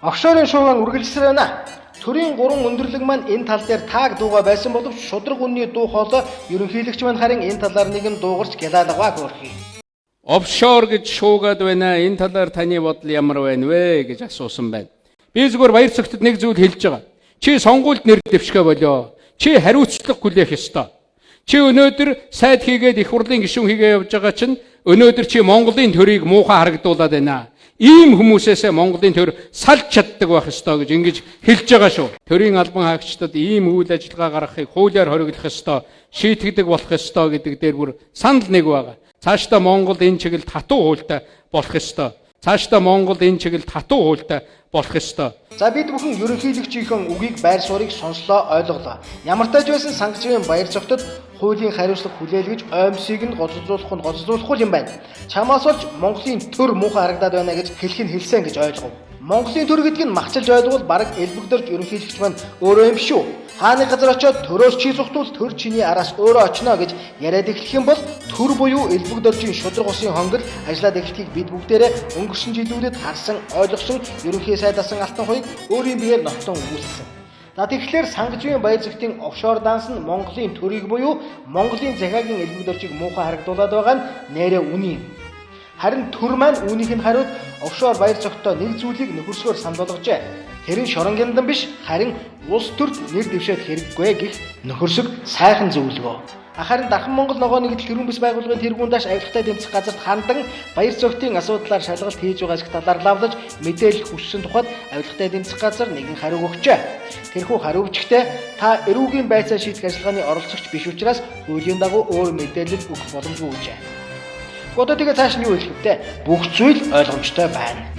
Офшорын шууган үргэлжлэр байна. Төрийн 3 өндөрлөг маань энэ тал дээр тааг дууга байсан боловч шудраг үнний дуу хоолой ерөнхийлөгч маань харин энэ талаар нэгэн дуугарч гялаалгаа хөөрхий. Офшор гэж шуугаад байна. Энэ талаар таны бодол ямар байна вэ гэж асуусан байна. Би зүгээр баяр цогтод нэг зүйл хэлж байгаа. Чи сонгуульд нэр дэвшгэ болоо. Чи хариуцлага хүлээх ёстой. Чи өнөөдөр сайд хийгээд их хурлын гишүүн хийгээ явж байгаа чинь өнөөдөр чи Монголын төрийг муухай харагдуулаад байна. Ийм хүмүүсээсээ Монголын төр салж чаддаг байх ёстой гэж ингэж хэлж байгаа шүү. Төрийн албан хаагчдад ийм үйл ажиллагаа гаргахыг хуулиар хориглох ёстой, шийтгэдэг болох ёстой гэдэг дээр бүр санал нэг байгаа. Цаашдаа Монгол энэ чиглэлд хатуу хуультай болох ёстой. Цаашдаа Монгол энэ чиглэлд хатуу хуультай болох ёстой. За бид бүхэн ерөнхийлөгчийн үгийг байр суурийг сонслоо, ойлголоо. Ямар тааж байсан сангажийн баяр цогтод хуулийн хариуцлага хүлээлгэж оймсыг нь гоцолзуулахгүй юм байна. Чамаас болж Монголын төр муухай харагдаад байна гэж хэлэх нь хэлсэн гэж ойлгов. Монголын төр гэдэг нь махчилж ойлгол бараг элбэгдэрж ерөнхийлөгч маань өөрөө юм шүү. Хааны газар очиод төрөөс чи зүхтүүл төр чиний араас өөрөө очно гэж яриад эхлэх юм бол төр буюу элбэгдэржийн шудраг усын хонгол ажиллаад эхлэхийг бид бүгдээрээ өнгөрсөн жилүүдэд харсан, ойлгосон, ерөнхий сайд асан алтан хоёрыг өөрийн биеэр нотлон өгүүлсэн. За тэгэхээр сангажийн баяр цогтын офшор данс нь Монголын төрийг буюу Монголын захиагийн элбэгдэржийг муухай харагдуулаад байгаа нь нээрээ үний юм. Харин төр маань үүнийх нь хариуд офшор баяр цогтой нэг зүйлийг нөхөрсгөөр санал болгожээ. Тэр нь шорон гяндан биш, харин улс төрд нэр дэвшээд хэрэггүй гэх нөхөрсөг сайхан зөвлөгөө. Харин Дархан Монгол ногооны гэдэл хэрүүн бис байгууллагын тэргүүн дааш авилгатай тэмцэх газарт хандан баяр цогтын асуудлаар шалгалт хийж байгаа шиг талаар лавлаж мэдээлэл хүссэн тухайд авилгатай тэмцэх газар нэгэн хариу өгчээ. Тэрхүү хариу өгчтэй та эрүүгийн байцаа шийдэх ажиллагааны оролцогч биш учраас хуулийн дагуу өөр мэдээлэл өгөх боломжгүй гэжээ. Одоо тэгээ цааш нь юу хэлэх вэ? Бүх зүйл ойлгомжтой байна.